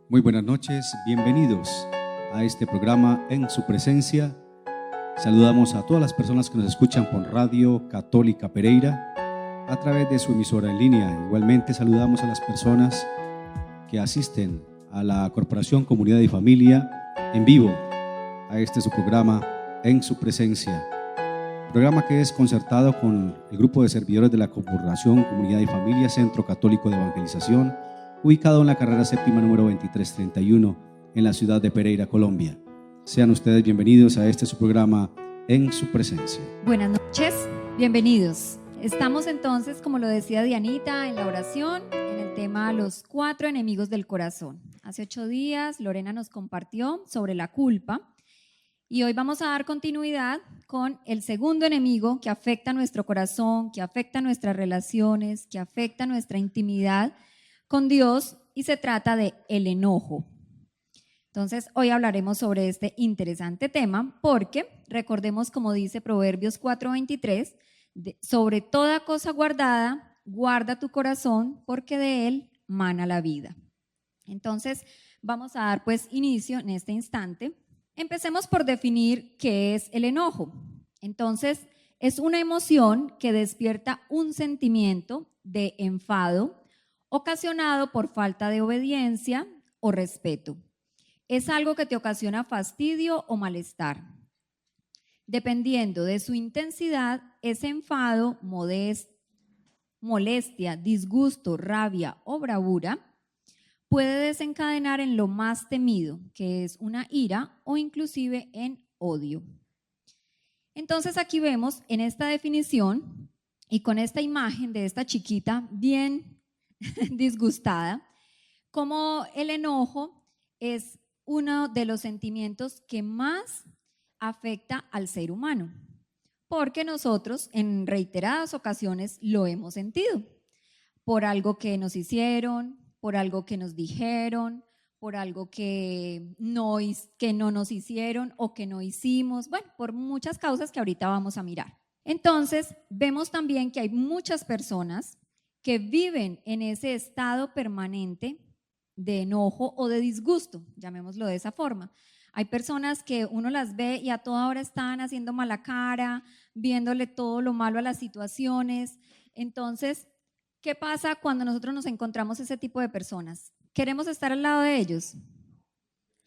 Muy buenas noches, bienvenidos a este programa En Su Presencia. Saludamos a todas las personas que nos escuchan por Radio Católica Pereira a través de su emisora en línea. Igualmente saludamos a las personas que asisten a la Corporación Comunidad y Familia en vivo a este su programa En Su Presencia. Programa que es concertado con el grupo de servidores de la Corporación Comunidad y Familia Centro Católico de Evangelización, ubicado en la carrera séptima número 2331 en la ciudad de Pereira, Colombia. Sean ustedes bienvenidos a este su programa En Su Presencia. Buenas noches, bienvenidos. Estamos entonces, como lo decía Dianita, en la oración, en el tema Los 4 enemigos del corazón. Hace 8 días Lorena nos compartió sobre la culpa y hoy vamos a dar continuidad con el segundo enemigo que afecta nuestro corazón, que afecta nuestras relaciones, que afecta nuestra intimidad con Dios, y se trata de el enojo. Entonces, hoy hablaremos sobre este interesante tema porque recordemos, como dice Proverbios 4:23, sobre toda cosa guardada, guarda tu corazón porque de él mana la vida. Entonces, vamos a dar pues inicio en este instante. Empecemos por definir qué es el enojo. Entonces, es una emoción que despierta un sentimiento de enfado ocasionado por falta de obediencia o respeto. Es algo que te ocasiona fastidio o malestar. Dependiendo de su intensidad, ese enfado, molestia, disgusto, rabia o bravura puede desencadenar en lo más temido, que es una ira o inclusive en odio. Entonces aquí vemos en esta definición y con esta imagen de esta chiquita bien disgustada, como el enojo es uno de los sentimientos que más afecta al ser humano, porque nosotros en reiteradas ocasiones lo hemos sentido, por algo que nos hicieron, por algo que nos dijeron, por algo que no nos hicieron o que no hicimos, bueno, por muchas causas que ahorita vamos a mirar. Entonces, vemos también que hay muchas personas que viven en ese estado permanente de enojo o de disgusto, llamémoslo de esa forma. Hay personas que uno las ve y a toda hora están haciendo mala cara, viéndole todo lo malo a las situaciones. Entonces, ¿qué pasa cuando nosotros nos encontramos ese tipo de personas? ¿Queremos estar al lado de ellos?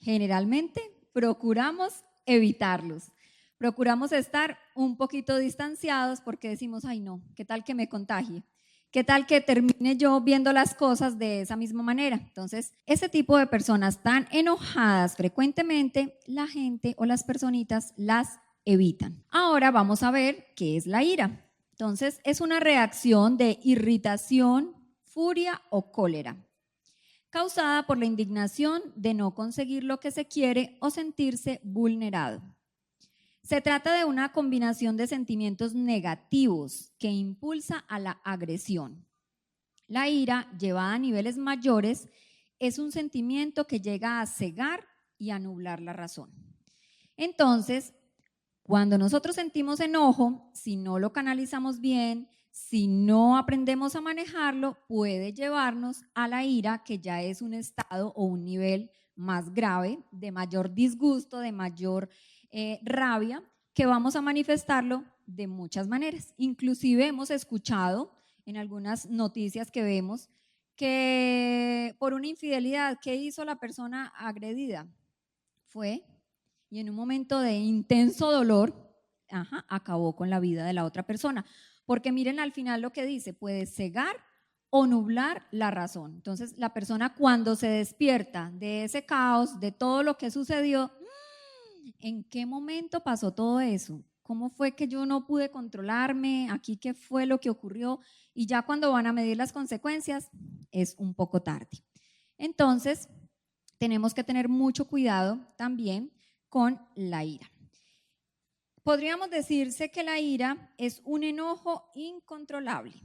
Generalmente procuramos evitarlos. Procuramos estar un poquito distanciados porque decimos, ay no, ¿qué tal que me contagie? ¿Qué tal que termine yo viendo las cosas de esa misma manera? Entonces, ese tipo de personas tan enojadas frecuentemente, la gente o las personitas las evitan. Ahora vamos a ver qué es la ira. Entonces, es una reacción de irritación, furia o cólera, causada por la indignación de no conseguir lo que se quiere o sentirse vulnerado. Se trata de una combinación de sentimientos negativos que impulsa a la agresión. La ira, llevada a niveles mayores, es un sentimiento que llega a cegar y a nublar la razón. Entonces, cuando nosotros sentimos enojo, si no lo canalizamos bien, si no aprendemos a manejarlo, puede llevarnos a la ira, que ya es un estado o un nivel más grave, de mayor disgusto, de mayor rabia, que vamos a manifestarlo de muchas maneras. Inclusive hemos escuchado en algunas noticias que vemos que por una infidelidad, ¿qué hizo la persona agredida? Fue y en un momento de intenso dolor, acabó con la vida de la otra persona. Porque miren al final lo que dice, puede cegar o nublar la razón. Entonces la persona cuando se despierta de ese caos, de todo lo que sucedió, ¿en qué momento pasó todo eso? ¿Cómo fue que yo no pude controlarme? ¿Aquí qué fue lo que ocurrió? Y ya cuando van a medir las consecuencias, es un poco tarde. Entonces, tenemos que tener mucho cuidado también con la ira. Podríamos decirse que la ira es un enojo incontrolable.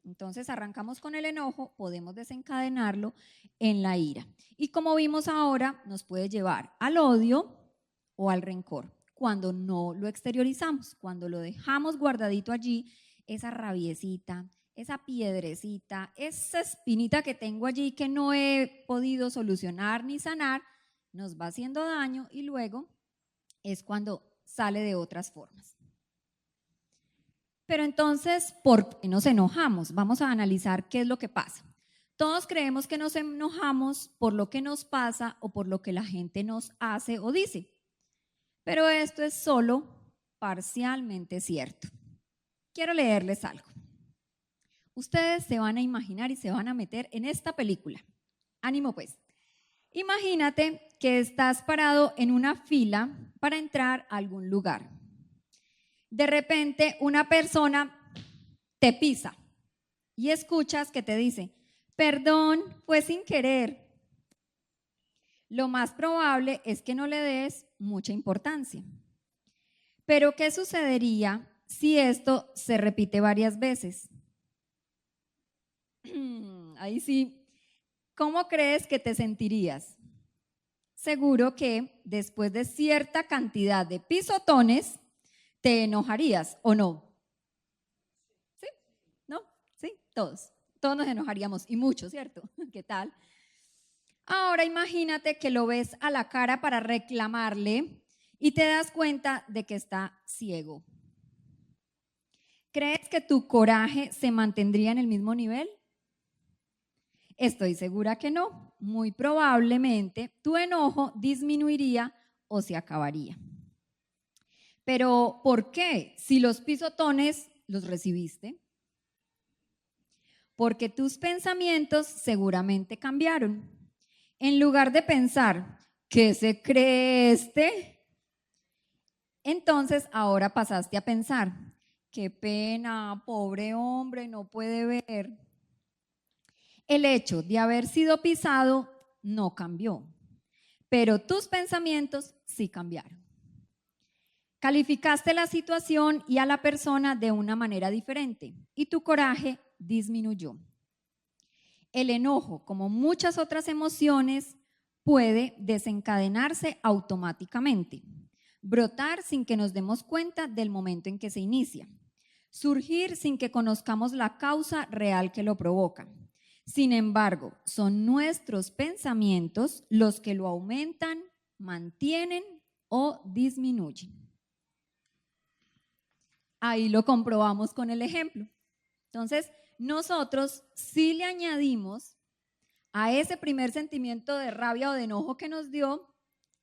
Entonces arrancamos con el enojo, podemos desencadenarlo en la ira. Y como vimos ahora, nos puede llevar al odio o al rencor cuando no lo exteriorizamos, cuando lo dejamos guardadito allí, esa rabiecita, esa piedrecita, esa espinita que tengo allí que no he podido solucionar ni sanar, nos va haciendo daño y luego es cuando sale de otras formas. Pero entonces, ¿por qué nos enojamos? Vamos a analizar qué es lo que pasa. Todos creemos que nos enojamos por lo que nos pasa o por lo que la gente nos hace o dice. Pero esto es solo parcialmente cierto. Quiero leerles algo. Ustedes se van a imaginar y se van a meter en esta película. Ánimo pues. Imagínate que estás parado en una fila para entrar a algún lugar. De repente una persona te pisa y escuchas que te dice, perdón, fue sin querer. Lo más probable es que no le des mucha importancia. Pero ¿qué sucedería si esto se repite varias veces? Ahí sí, ¿cómo crees que te sentirías? Seguro que después de cierta cantidad de pisotones, te enojarías, ¿o no? ¿Sí? ¿No? ¿Sí? Todos nos enojaríamos y mucho, ¿cierto? ¿Qué tal? Ahora imagínate que lo ves a la cara para reclamarle y te das cuenta de que está ciego. ¿Crees que tu coraje se mantendría en el mismo nivel? Estoy segura que no. Muy probablemente tu enojo disminuiría o se acabaría. Pero ¿por qué? Si los pisotones los recibiste. Porque tus pensamientos seguramente cambiaron. En lugar de pensar, ¿qué se cree este? Entonces ahora pasaste a pensar, qué pena, pobre hombre, no puede ver. El hecho de haber sido pisado no cambió, pero tus pensamientos sí cambiaron. Calificaste la situación y a la persona de una manera diferente y tu coraje disminuyó. El enojo, como muchas otras emociones, puede desencadenarse automáticamente, brotar sin que nos demos cuenta del momento en que se inicia, surgir sin que conozcamos la causa real que lo provoca. Sin embargo, son nuestros pensamientos los que lo aumentan, mantienen o disminuyen. Ahí lo comprobamos con el ejemplo. Entonces, nosotros sí le añadimos a ese primer sentimiento de rabia o de enojo que nos dio,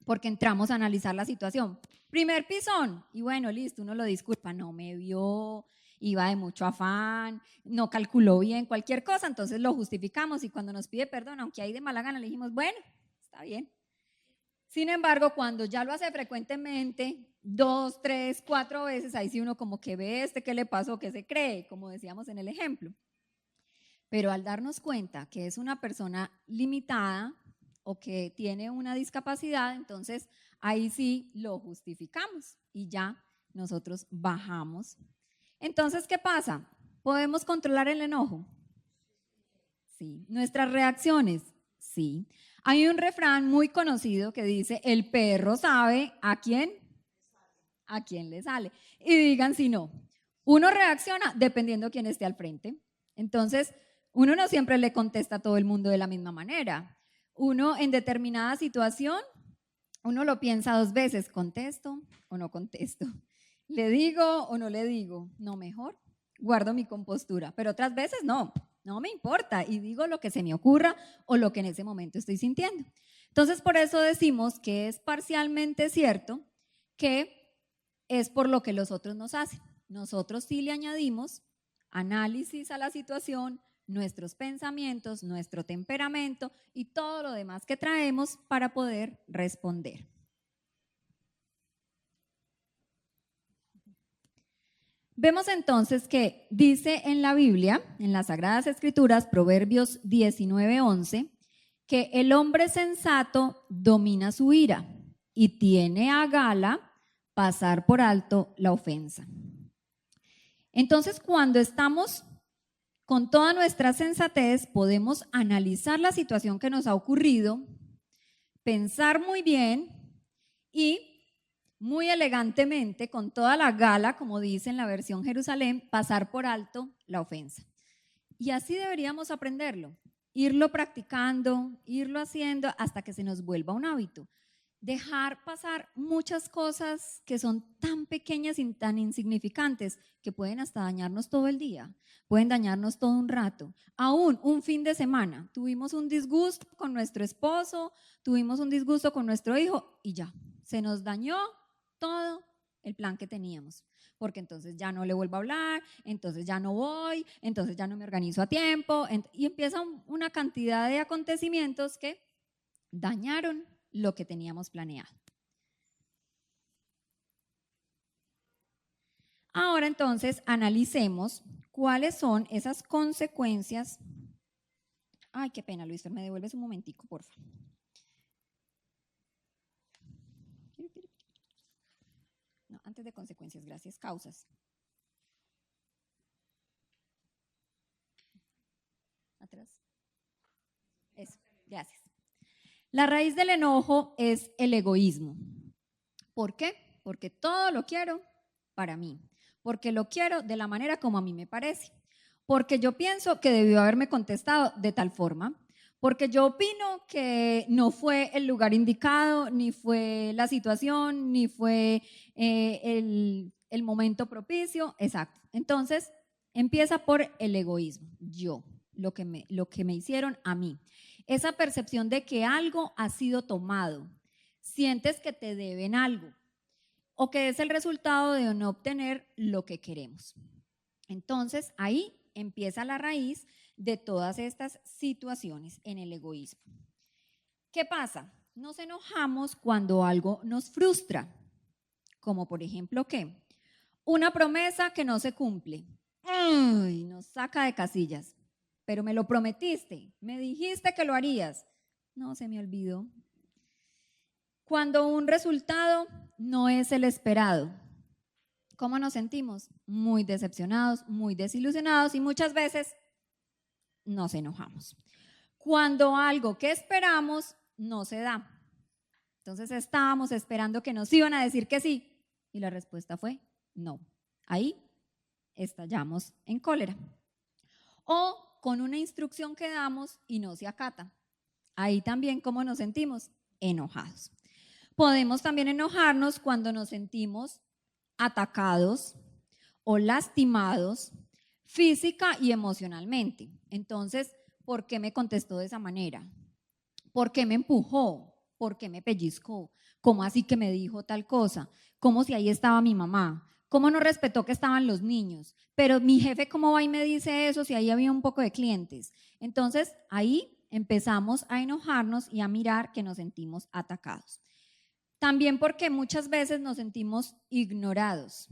porque entramos a analizar la situación. Primer pisón, y bueno, listo, uno lo disculpa, no me vio, iba de mucho afán, no calculó bien cualquier cosa, entonces lo justificamos y cuando nos pide perdón, aunque hay de mala gana, le dijimos, bueno, está bien. Sin embargo, cuando ya lo hace frecuentemente, 2, 3, 4 veces, ahí sí uno como que ve qué le pasó, qué se cree, como decíamos en el ejemplo. Pero al darnos cuenta que es una persona limitada o que tiene una discapacidad, entonces ahí sí lo justificamos y ya nosotros bajamos. Entonces, ¿qué pasa? ¿Podemos controlar el enojo? Sí. ¿Nuestras reacciones? Sí. Hay un refrán muy conocido que dice, el perro sabe a quién le sale. Y digan si no. Uno reacciona dependiendo quién esté al frente. Entonces, uno no siempre le contesta a todo el mundo de la misma manera. Uno en determinada situación, uno lo piensa 2 veces, ¿contesto o no contesto? ¿Le digo o no le digo? No, mejor guardo mi compostura. Pero otras veces no me importa y digo lo que se me ocurra o lo que en ese momento estoy sintiendo. Entonces, por eso decimos que es parcialmente cierto que es por lo que los otros nos hacen. Nosotros sí le añadimos análisis a la situación, nuestros pensamientos, nuestro temperamento y todo lo demás que traemos para poder responder. Vemos entonces que dice en la Biblia, en las Sagradas Escrituras, Proverbios 19:11, que el hombre sensato domina su ira y tiene a gala pasar por alto la ofensa. Entonces, cuando estamos con toda nuestra sensatez, podemos analizar la situación que nos ha ocurrido, pensar muy bien y muy elegantemente, con toda la gala, como dice en la versión Jerusalén, pasar por alto la ofensa. Y así deberíamos aprenderlo, irlo practicando, irlo haciendo hasta que se nos vuelva un hábito. Dejar pasar muchas cosas que son tan pequeñas y tan insignificantes que pueden hasta dañarnos todo el día, pueden dañarnos todo un rato. Aún un fin de semana, tuvimos un disgusto con nuestro esposo, tuvimos un disgusto con nuestro hijo y ya, se nos dañó todo el plan que teníamos. Porque entonces ya no le vuelvo a hablar, entonces ya no voy, entonces ya no me organizo a tiempo, y empieza una cantidad de acontecimientos que dañaron lo que teníamos planeado. Ahora entonces analicemos cuáles son esas consecuencias. Ay, qué pena, Luis, me devuelves un momentico, por favor. No, antes de consecuencias, gracias, causas. Atrás. Eso, gracias. La raíz del enojo es el egoísmo. ¿Por qué? Porque todo lo quiero para mí, porque lo quiero de la manera como a mí me parece, porque yo pienso que debió haberme contestado de tal forma, porque yo opino que no fue el lugar indicado, ni fue la situación, ni fue el momento propicio, exacto. Entonces, empieza por el egoísmo, yo, lo que me hicieron a mí. Esa percepción de que algo ha sido tomado, sientes que te deben algo o que es el resultado de no obtener lo que queremos. Entonces, ahí empieza la raíz de todas estas situaciones en el egoísmo. ¿Qué pasa? Nos enojamos cuando algo nos frustra, como por ejemplo, ¿qué? Una promesa que no se cumple. ¡Ay! Nos saca de casillas. Pero me lo prometiste, me dijiste que lo harías. No, se me olvidó. Cuando un resultado no es el esperado, ¿cómo nos sentimos? Muy decepcionados, muy desilusionados y muchas veces nos enojamos. Cuando algo que esperamos no se da. Entonces estábamos esperando que nos iban a decir que sí y la respuesta fue no. Ahí estallamos en cólera. O con una instrucción que damos y no se acata. Ahí también, ¿cómo nos sentimos? Enojados. Podemos también enojarnos cuando nos sentimos atacados o lastimados física y emocionalmente. Entonces, ¿por qué me contestó de esa manera? ¿Por qué me empujó? ¿Por qué me pellizcó? ¿Cómo así que me dijo tal cosa? ¿Cómo si ahí estaba mi mamá? ¿Cómo no respetó que estaban los niños? Pero mi jefe, ¿cómo va y me dice eso si ahí había un poco de clientes? Entonces, ahí empezamos a enojarnos y a mirar que nos sentimos atacados. También porque muchas veces nos sentimos ignorados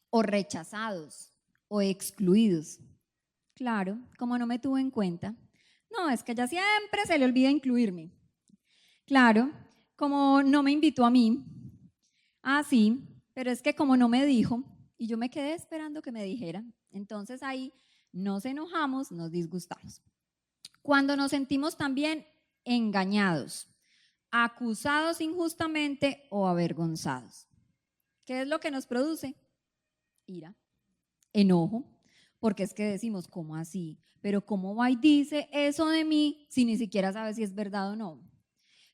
o rechazados o excluidos. Claro, como no me tuvo en cuenta. No, es que ella siempre se le olvida incluirme. Claro, como no me invitó a mí. Ah, sí, pero es que como no me dijo y yo me quedé esperando que me dijera, entonces ahí nos enojamos, nos disgustamos. Cuando nos sentimos también engañados, acusados injustamente o avergonzados. ¿Qué es lo que nos produce? Ira, enojo, porque es que decimos, ¿cómo así? Pero ¿cómo va y dice eso de mí si ni siquiera sabe si es verdad o no?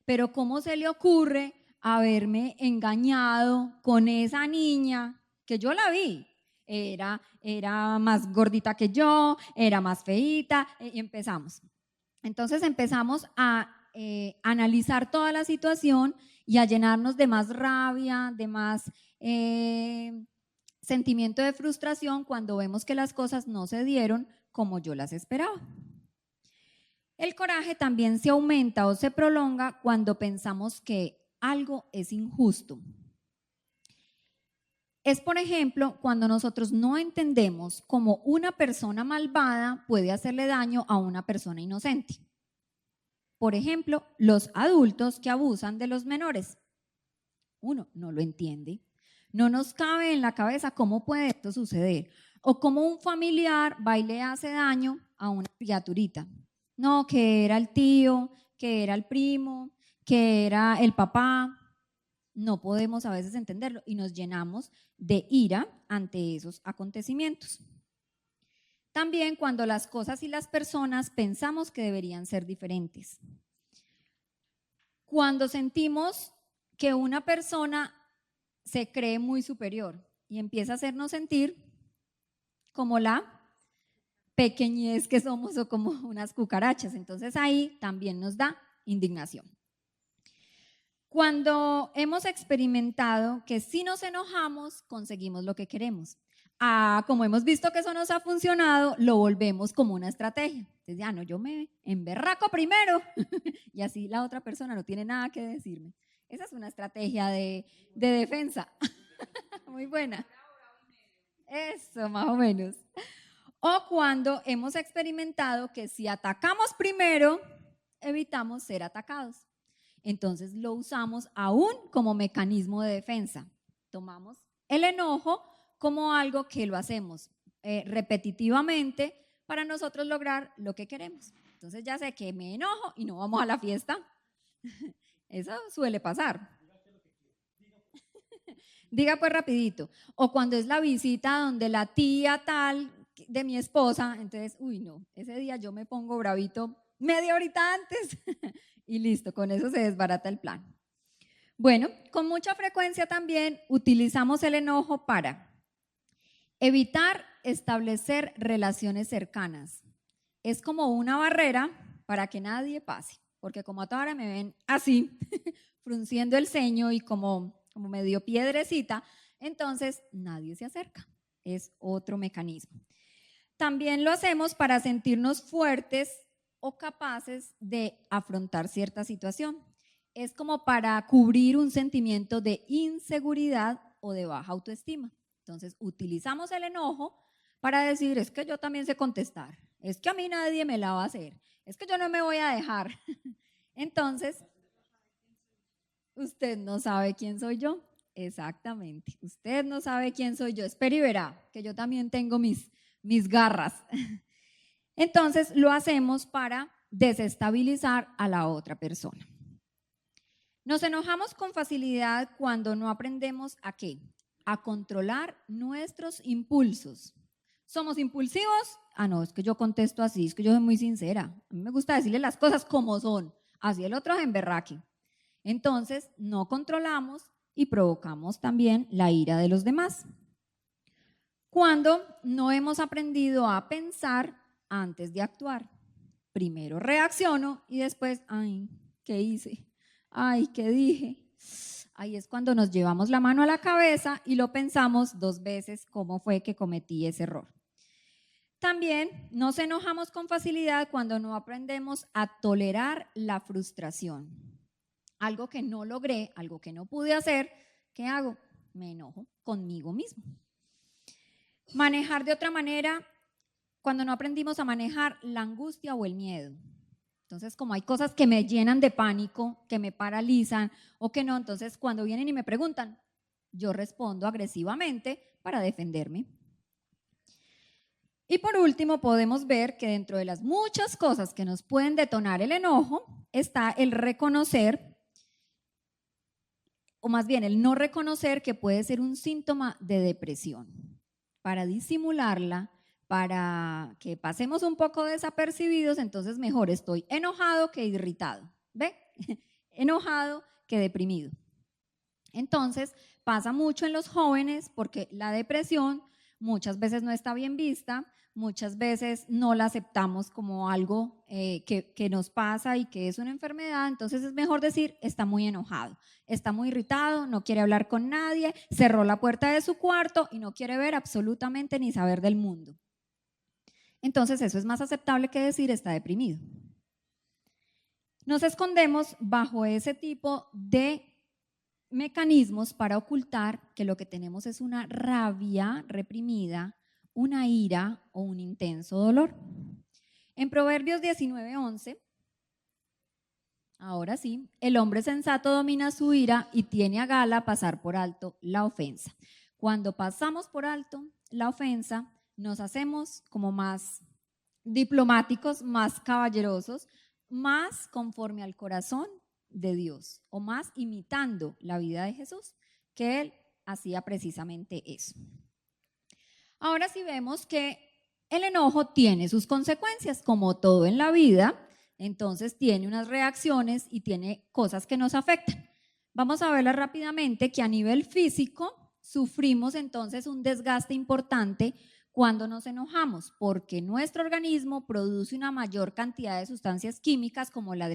Pero ¿cómo se le ocurre haberme engañado con esa niña que yo la vi? Era más gordita que yo, era más feíta, y empezamos. Entonces empezamos a analizar toda la situación y a llenarnos de más rabia, de más sentimiento de frustración cuando vemos que las cosas no se dieron como yo las esperaba. El coraje también se aumenta o se prolonga cuando pensamos que algo es injusto. Es, por ejemplo, cuando nosotros no entendemos cómo una persona malvada puede hacerle daño a una persona inocente. Por ejemplo, los adultos que abusan de los menores. Uno no lo entiende. No nos cabe en la cabeza cómo puede esto suceder. O cómo un familiar va y le hace daño a una criaturita. No, que era el tío, que era el primo, que era el papá. No podemos a veces entenderlo y nos llenamos de ira ante esos acontecimientos. También cuando las cosas y las personas pensamos que deberían ser diferentes. Cuando sentimos que una persona se cree muy superior y empieza a hacernos sentir como la pequeñez que somos o como unas cucarachas. Entonces ahí también nos da indignación. Cuando hemos experimentado que si nos enojamos, conseguimos lo que queremos. Como hemos visto que eso nos ha funcionado, lo volvemos como una estrategia. Entonces ya no, yo me emberraco primero y así la otra persona no tiene nada que decirme. Esa es una estrategia de defensa. Muy buena. Eso, más o menos. O cuando hemos experimentado que si atacamos primero, evitamos ser atacados. Entonces lo usamos aún como mecanismo de defensa. Tomamos el enojo como algo que lo hacemos repetitivamente para nosotros lograr lo que queremos. Entonces ya sé que me enojo y no vamos a la fiesta. Eso suele pasar. Diga pues rapidito. O cuando es la visita donde la tía tal de mi esposa, entonces, uy no, ese día yo me pongo bravito media horita antes y listo, con eso se desbarata el plan. Bueno, con mucha frecuencia también utilizamos el enojo para evitar establecer relaciones cercanas. Es como una barrera para que nadie pase, porque como a toda hora me ven así, frunciendo el ceño y como medio piedrecita, entonces nadie se acerca. Es otro mecanismo. También lo hacemos para sentirnos fuertes o capaces de afrontar cierta situación. Es como para cubrir un sentimiento de inseguridad o de baja autoestima. Entonces, utilizamos el enojo para decir, es que yo también sé contestar, es que a mí nadie me la va a hacer, es que yo no me voy a dejar. Entonces, usted no sabe quién soy yo. Exactamente, usted no sabe quién soy yo. Espera y verá que yo también tengo mis garras. Entonces, lo hacemos para desestabilizar a la otra persona. Nos enojamos con facilidad cuando no aprendemos ¿a qué? A controlar nuestros impulsos. ¿Somos impulsivos? No, es que yo contesto así, es que yo soy muy sincera. A mí me gusta decirle las cosas como son. Así el otro es emberraque. Entonces, no controlamos y provocamos también la ira de los demás. Cuando no hemos aprendido a pensar antes de actuar. Primero reacciono y después, ay, ¿qué hice? Ay, ¿qué dije? Ahí es cuando nos llevamos la mano a la cabeza y lo pensamos 2 veces cómo fue que cometí ese error. También nos enojamos con facilidad cuando no aprendemos a tolerar la frustración. Algo que no logré, algo que no pude hacer, ¿qué hago? Me enojo conmigo mismo. Manejar de otra manera, cuando no aprendimos a manejar la angustia o el miedo. Entonces, como hay cosas que me llenan de pánico, que me paralizan o que no, entonces cuando vienen y me preguntan, yo respondo agresivamente para defenderme. Y por último, podemos ver que dentro de las muchas cosas que nos pueden detonar el enojo está el reconocer, o más bien el no reconocer que puede ser un síntoma de depresión. Para disimularla, para que pasemos un poco desapercibidos, entonces mejor estoy enojado que irritado, ¿ve? Enojado que deprimido. Entonces pasa mucho en los jóvenes porque la depresión muchas veces no está bien vista, muchas veces no la aceptamos como algo que nos pasa y que es una enfermedad, entonces es mejor decir está muy enojado, está muy irritado, no quiere hablar con nadie, cerró la puerta de su cuarto y no quiere ver absolutamente ni saber del mundo. Entonces eso es más aceptable que decir está deprimido. Nos escondemos bajo ese tipo de mecanismos para ocultar que lo que tenemos es una rabia reprimida, una ira o un intenso dolor. En Proverbios 19:11, ahora sí, el hombre sensato domina su ira y tiene a gala pasar por alto la ofensa. Cuando pasamos por alto la ofensa, nos hacemos como más diplomáticos, más caballerosos, más conforme al corazón de Dios o más imitando la vida de Jesús, que él hacía precisamente eso. Ahora sí vemos que el enojo tiene sus consecuencias, como todo en la vida, entonces tiene unas reacciones y tiene cosas que nos afectan. Vamos a verlas rápidamente, que a nivel físico sufrimos entonces un desgaste importante cuando nos enojamos, porque nuestro organismo produce una mayor cantidad de sustancias químicas como la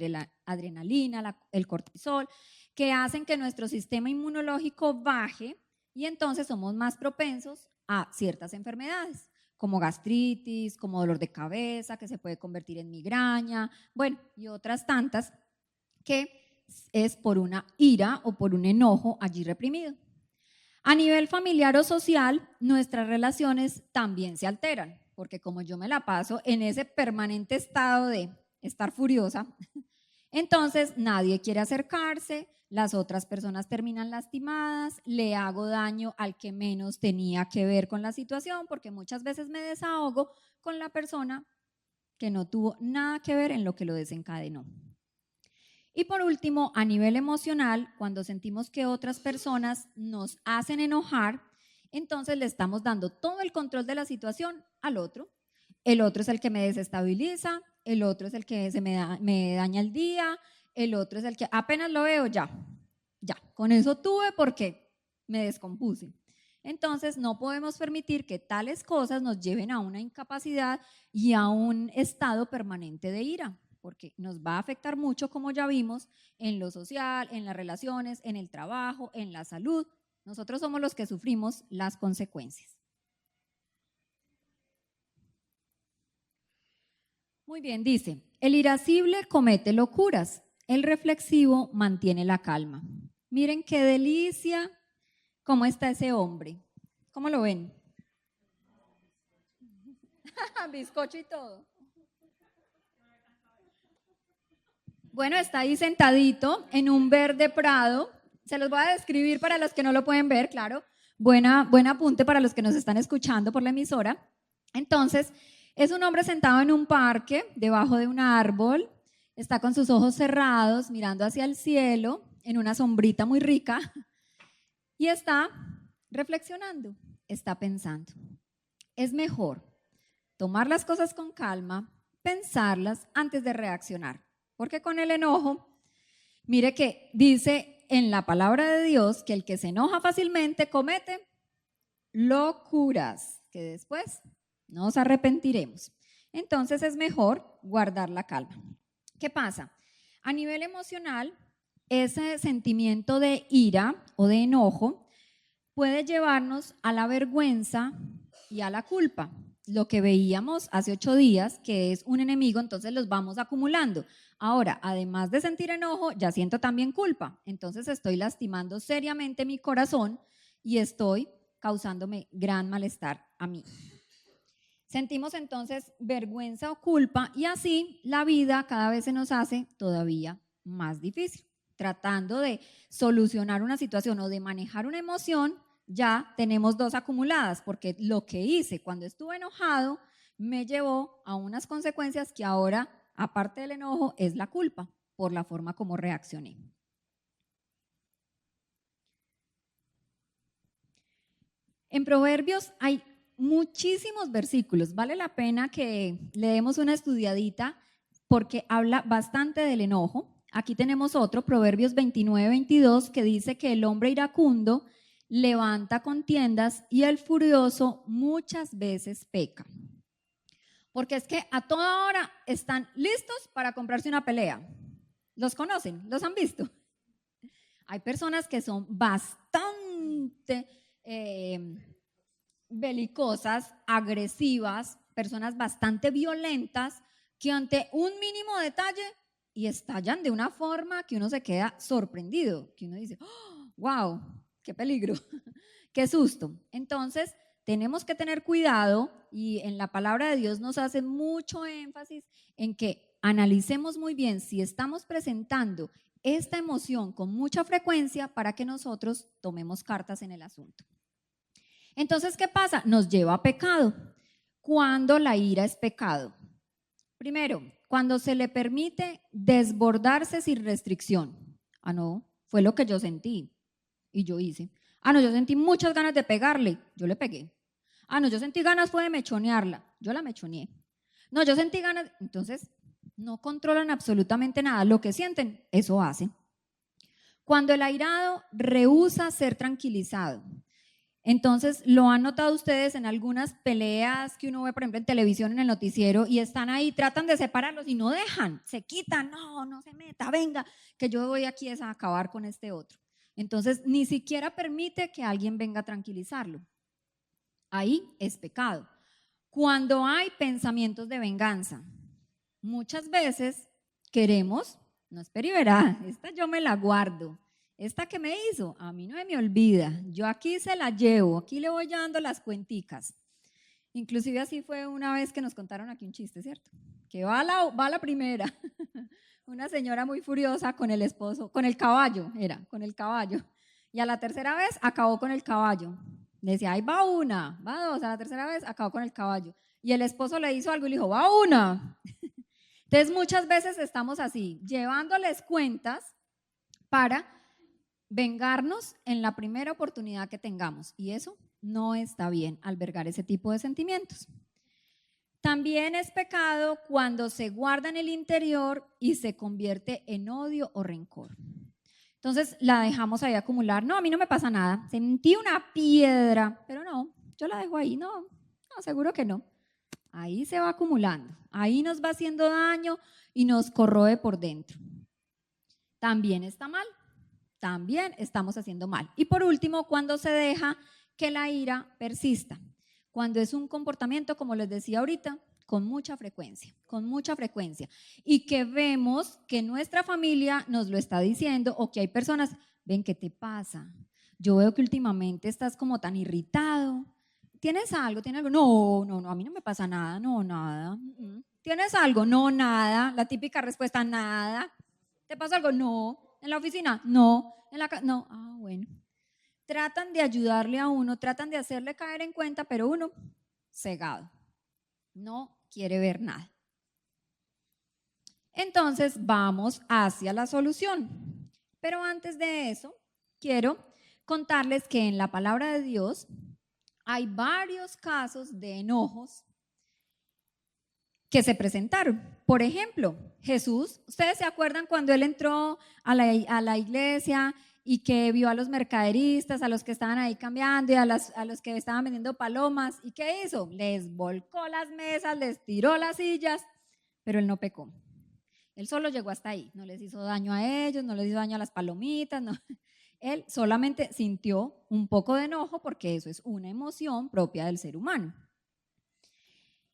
adrenalina, el cortisol, que hacen que nuestro sistema inmunológico baje y entonces somos más propensos a ciertas enfermedades, como gastritis, como dolor de cabeza, que se puede convertir en migraña, bueno, y otras tantas que es por una ira o por un enojo allí reprimido. A nivel familiar o social, nuestras relaciones también se alteran, porque como yo me la paso en ese permanente estado de estar furiosa, entonces nadie quiere acercarse, las otras personas terminan lastimadas, le hago daño al que menos tenía que ver con la situación, porque muchas veces me desahogo con la persona que no tuvo nada que ver en lo que lo desencadenó. Y por último, a nivel emocional, cuando sentimos que otras personas nos hacen enojar, entonces le estamos dando todo el control de la situación al otro. El otro es el que me desestabiliza, el otro es el que me daña el día, el otro es el que apenas lo veo, ya, con eso tuve porque me descompuse. Entonces no podemos permitir que tales cosas nos lleven a una incapacidad y a un estado permanente de ira, porque nos va a afectar mucho, como ya vimos, en lo social, en las relaciones, en el trabajo, en la salud. Nosotros somos los que sufrimos las consecuencias. Muy bien, dice, el irascible comete locuras, el reflexivo mantiene la calma. Miren qué delicia, cómo está ese hombre. ¿Cómo lo ven? Bizcocho y todo. Bueno, está ahí sentadito en un verde prado. Se los voy a describir para los que no lo pueden ver, claro. Buen apunte para los que nos están escuchando por la emisora. Entonces, es un hombre sentado en un parque, debajo de un árbol. Está con sus ojos cerrados, mirando hacia el cielo, en una sombrita muy rica. Y está reflexionando, está pensando. Es mejor tomar las cosas con calma, pensarlas antes de reaccionar. Porque con el enojo, mire que dice en la palabra de Dios que el que se enoja fácilmente comete locuras, que después nos arrepentiremos. Entonces es mejor guardar la calma. ¿Qué pasa? A nivel emocional, ese sentimiento de ira o de enojo puede llevarnos a la vergüenza y a la culpa. Lo que veíamos hace 8 días, que es un enemigo, entonces los vamos acumulando. Ahora, además de sentir enojo, ya siento también culpa. Entonces estoy lastimando seriamente mi corazón y estoy causándome gran malestar a mí. Sentimos entonces vergüenza o culpa y así la vida cada vez se nos hace todavía más difícil. Tratando de solucionar una situación o de manejar una emoción, ya tenemos 2 acumuladas, porque lo que hice cuando estuve enojado me llevó a unas consecuencias que ahora, aparte del enojo, es la culpa por la forma como reaccioné. En Proverbios hay muchísimos versículos. Vale la pena que le demos una estudiadita porque habla bastante del enojo. Aquí tenemos otro, Proverbios 29-22, que dice que el hombre iracundo levanta contiendas y el furioso muchas veces peca. Porque es que a toda hora están listos para comprarse una pelea. ¿Los conocen? ¿Los han visto? Hay personas que son bastante belicosas, agresivas, personas bastante violentas que ante un mínimo detalle y estallan de una forma que uno se queda sorprendido, que uno dice, oh, wow, qué peligro, qué susto. Entonces, tenemos que tener cuidado y en la palabra de Dios nos hace mucho énfasis en que analicemos muy bien si estamos presentando esta emoción con mucha frecuencia para que nosotros tomemos cartas en el asunto. Entonces, ¿qué pasa? Nos lleva a pecado. ¿Cuándo la ira es pecado? Primero, cuando se le permite desbordarse sin restricción. Ah, no, fue lo que yo sentí y yo hice. Ah, no, yo sentí muchas ganas de pegarle, yo le pegué. Ah, no, yo sentí ganas fue de mechonearla. Yo la mechoneé. No, yo sentí ganas. Entonces, no controlan absolutamente nada. Lo que sienten, eso hacen. Cuando el airado rehúsa ser tranquilizado. Entonces, lo han notado ustedes en algunas peleas que uno ve, por ejemplo, en televisión, en el noticiero, y están ahí, tratan de separarlos y no dejan, se quitan, no se meta, venga, que yo voy aquí a acabar con este otro. Entonces, ni siquiera permite que alguien venga a tranquilizarlo. Ahí es pecado. Cuando hay pensamientos de venganza, muchas veces queremos, no espere y verá, esta yo me la guardo. Esta que me hizo, a mí no me olvida, yo aquí se la llevo, aquí le voy dando las cuenticas. Inclusive así fue una vez que nos contaron aquí un chiste, ¿cierto? Que va la primera, una señora muy furiosa con el esposo, con el caballo, con el caballo. Y a la tercera vez acabó con el caballo. Le decía, ahí va una, va dos, a la tercera vez acabó con el caballo. Y el esposo le hizo algo y le dijo, va una. Entonces muchas veces estamos así, llevándoles cuentas para vengarnos en la primera oportunidad que tengamos, y eso no está bien, albergar ese tipo de sentimientos. También es pecado cuando se guarda en el interior y se convierte en odio o rencor. Entonces la dejamos ahí acumular. No, a mí no me pasa nada, sentí una piedra, pero no, yo la dejo ahí, no, seguro que no. Ahí se va acumulando, ahí nos va haciendo daño y nos corroe por dentro. También está mal. También estamos haciendo mal. Y por último, cuando se deja que la ira persista, cuando es un comportamiento, como les decía ahorita, con mucha frecuencia, y que vemos que nuestra familia nos lo está diciendo, o que hay personas, ven, ¿qué te pasa? Yo veo que últimamente estás como tan irritado. ¿Tienes algo? No, a mí no me pasa nada, no, nada. ¿Tienes algo? No, nada. La típica respuesta, nada. ¿Te pasa algo? No. ¿En la oficina? No. ¿En la casa? No. Ah, bueno. Tratan de ayudarle a uno, tratan de hacerle caer en cuenta, pero uno, cegado, no quiere ver nada. Entonces, vamos hacia la solución. Pero antes de eso, quiero contarles que en la palabra de Dios hay varios casos de enojos que se presentaron. Por ejemplo, Jesús, ¿ustedes se acuerdan cuando él entró a la iglesia y que vio a los mercaderistas, a los que estaban ahí cambiando y a los que estaban vendiendo palomas? ¿Y qué hizo? Les volcó las mesas, les tiró las sillas, pero él no pecó. Él solo llegó hasta ahí, no les hizo daño a ellos, no les hizo daño a las palomitas, no. Él solamente sintió un poco de enojo porque eso es una emoción propia del ser humano.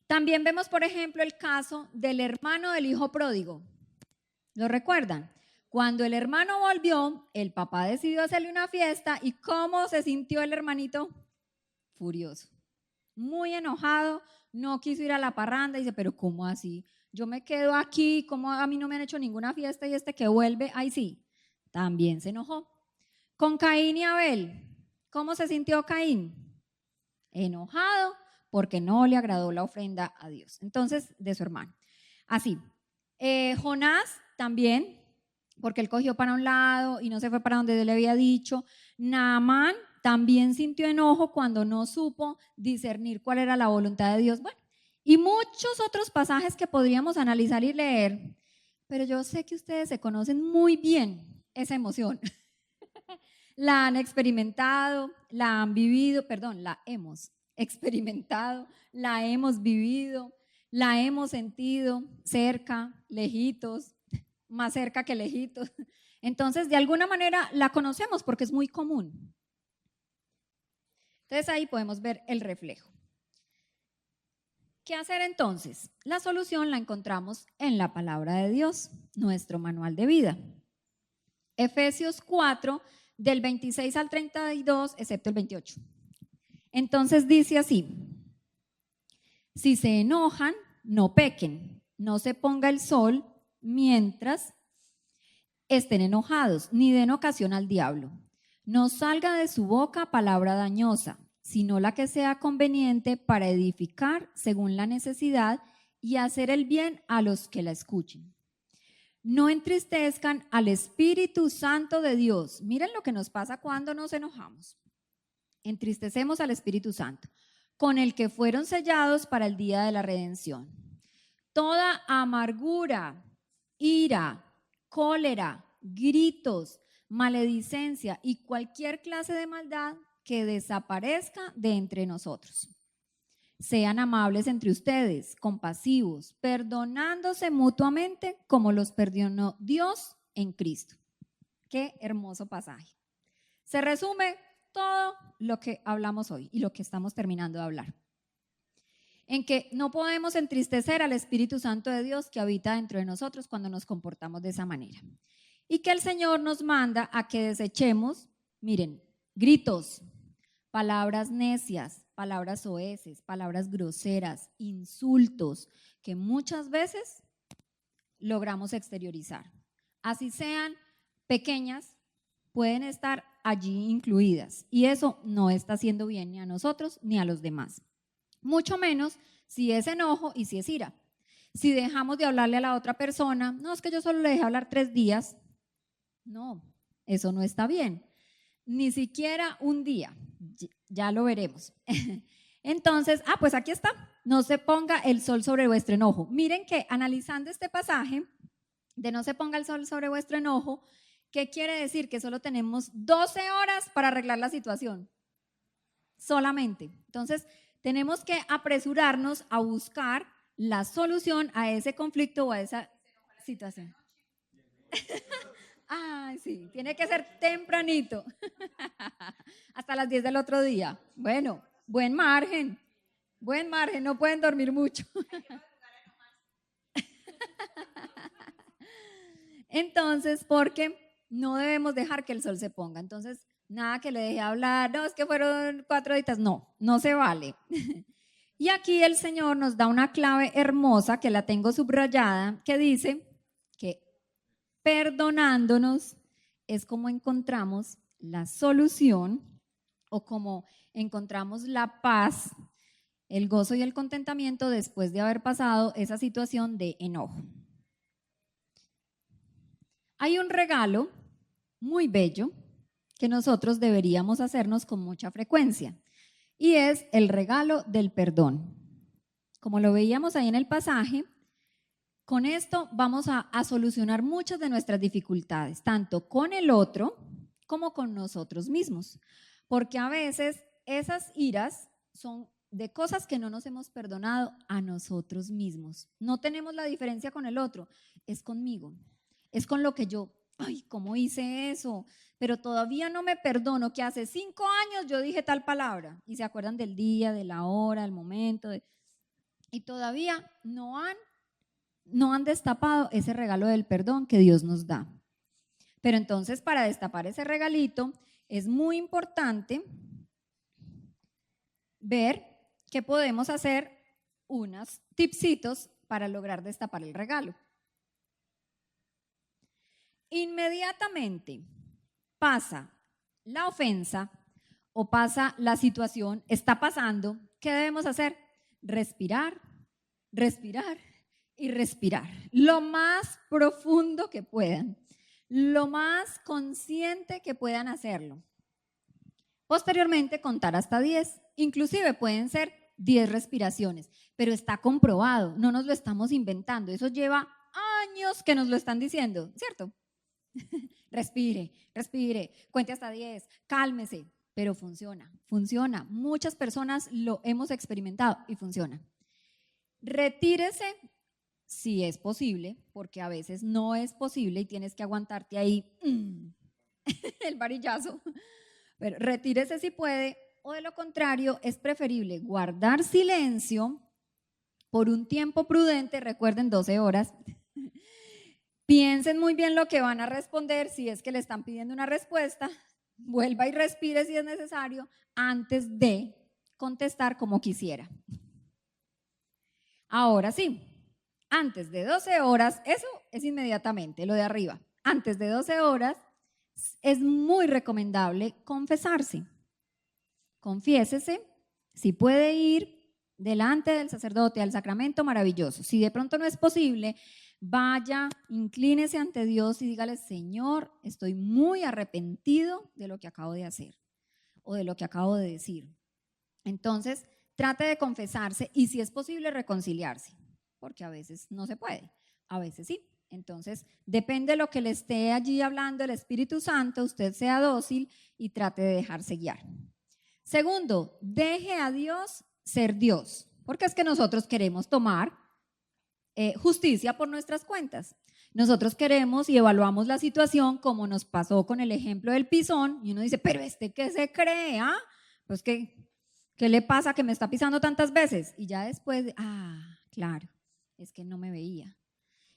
También vemos, por ejemplo, el caso del hermano del hijo pródigo. ¿Lo recuerdan? Cuando el hermano volvió, el papá decidió hacerle una fiesta, ¿y cómo se sintió el hermanito? Furioso, muy enojado, no quiso ir a la parranda, dice, pero ¿cómo así? Yo me quedo aquí, ¿cómo a mí no me han hecho ninguna fiesta y este que vuelve? Ay, sí, también se enojó. Con Caín y Abel, ¿cómo se sintió Caín? Enojado porque no le agradó la ofrenda a Dios. Entonces, de su hermano. Así, Jonás también, porque él cogió para un lado y no se fue para donde él le había dicho. Naamán también sintió enojo cuando no supo discernir cuál era la voluntad de Dios. Bueno, y muchos otros pasajes que podríamos analizar y leer, pero yo sé que ustedes se conocen muy bien esa emoción. La han experimentado, la han vivido, perdón, la hemos experimentado, la hemos vivido, la hemos sentido cerca, lejitos, más cerca que lejitos. Entonces, de alguna manera la conocemos porque es muy común. Entonces, ahí podemos ver el reflejo. ¿Qué hacer entonces? La solución la encontramos en la palabra de Dios, nuestro manual de vida. Efesios 4, del 26 al 32, excepto el 28. Entonces dice así: si se enojan, no pequen, no se ponga el sol mientras estén enojados, ni den ocasión al diablo. No salga de su boca palabra dañosa, sino la que sea conveniente para edificar según la necesidad y hacer el bien a los que la escuchen. No entristezcan al Espíritu Santo de Dios. Miren lo que nos pasa cuando nos enojamos. Entristecemos al Espíritu Santo, con el que fueron sellados para el día de la redención. Toda amargura, ira, cólera, gritos, maledicencia y cualquier clase de maldad que desaparezca de entre nosotros. Sean amables entre ustedes, compasivos, perdonándose mutuamente como los perdonó Dios en Cristo. Qué hermoso pasaje. Se resume todo lo que hablamos hoy y lo que estamos terminando de hablar. En que no podemos entristecer al Espíritu Santo de Dios que habita dentro de nosotros cuando nos comportamos de esa manera. Y que el Señor nos manda a que desechemos, miren, gritos, palabras necias, palabras soeces, palabras groseras, insultos, que muchas veces logramos exteriorizar. Así sean pequeñas, pueden estar allí incluidas. Y eso no está haciendo bien ni a nosotros ni a los demás. Mucho menos si es enojo y si es ira. Si dejamos de hablarle a la otra persona, no, es que yo solo le dejé hablar 3 días. No, eso no está bien. Ni siquiera un día, ya lo veremos. Entonces, pues aquí está, no se ponga el sol sobre vuestro enojo. Miren que analizando este pasaje de no se ponga el sol sobre vuestro enojo, ¿qué quiere decir? Que solo tenemos 12 horas para arreglar la situación, solamente. Entonces, tenemos que apresurarnos a buscar la solución a ese conflicto o a esa situación. Ay, sí, tiene que ser tempranito, hasta las 10 del otro día. Bueno, buen margen, no pueden dormir mucho. Entonces, porque no debemos dejar que el sol se ponga. Entonces, nada que le deje hablar, no, es que fueron 4 horitas, no se vale. Y aquí el Señor nos da una clave hermosa que la tengo subrayada, que dice que perdonándonos es como encontramos la solución o como encontramos la paz, el gozo y el contentamiento después de haber pasado esa situación de enojo. Hay un regalo muy bello que nosotros deberíamos hacernos con mucha frecuencia y es el regalo del perdón. Como lo veíamos ahí en el pasaje, con esto vamos a solucionar muchas de nuestras dificultades, tanto con el otro como con nosotros mismos, porque a veces esas iras son de cosas que no nos hemos perdonado a nosotros mismos. No tenemos la diferencia con el otro, es conmigo, es con lo que yo, ¿cómo hice eso? Pero todavía no me perdono que hace 5 años yo dije tal palabra y se acuerdan del día, de la hora, del momento, y todavía no han destapado ese regalo del perdón que Dios nos da. Pero entonces para destapar ese regalito es muy importante ver que podemos hacer unos tipsitos para lograr destapar el regalo. Inmediatamente pasa la ofensa o pasa la situación, está pasando, ¿qué debemos hacer? Respirar, respirar y respirar, lo más profundo que puedan, lo más consciente que puedan hacerlo. Posteriormente contar hasta 10, inclusive pueden ser 10 respiraciones, pero está comprobado, no nos lo estamos inventando, eso lleva años que nos lo están diciendo, ¿cierto? Respire, respire, cuente hasta 10, cálmese, pero funciona, muchas personas lo hemos experimentado y funciona. Retírese si es posible, porque a veces no es posible y tienes que aguantarte ahí el varillazo, pero retírese si puede, o de lo contrario es preferible guardar silencio por un tiempo prudente, recuerden 12 horas, piensen muy bien lo que van a responder, si es que le están pidiendo una respuesta, vuelva y respire si es necesario antes de contestar como quisiera. Ahora sí, antes de 12 horas, eso es inmediatamente, lo de arriba. Antes de 12 horas es muy recomendable confesarse. Confiésese, si puede ir delante del sacerdote al sacramento, maravilloso. Si de pronto no es posible, vaya, inclínese ante Dios y dígale, Señor, estoy muy arrepentido de lo que acabo de hacer o de lo que acabo de decir. Entonces, trate de confesarse y si es posible reconciliarse, porque a veces no se puede, a veces sí. Entonces, depende de lo que le esté allí hablando el Espíritu Santo, usted sea dócil y trate de dejarse guiar. Segundo, deje a Dios ser Dios, porque es que nosotros queremos tomar justicia por nuestras cuentas. Nosotros queremos y evaluamos la situación como nos pasó con el ejemplo del pisón y uno dice, pero ¿qué se cree? Pues ¿qué le pasa que me está pisando tantas veces? Y ya después, claro, es que no me veía.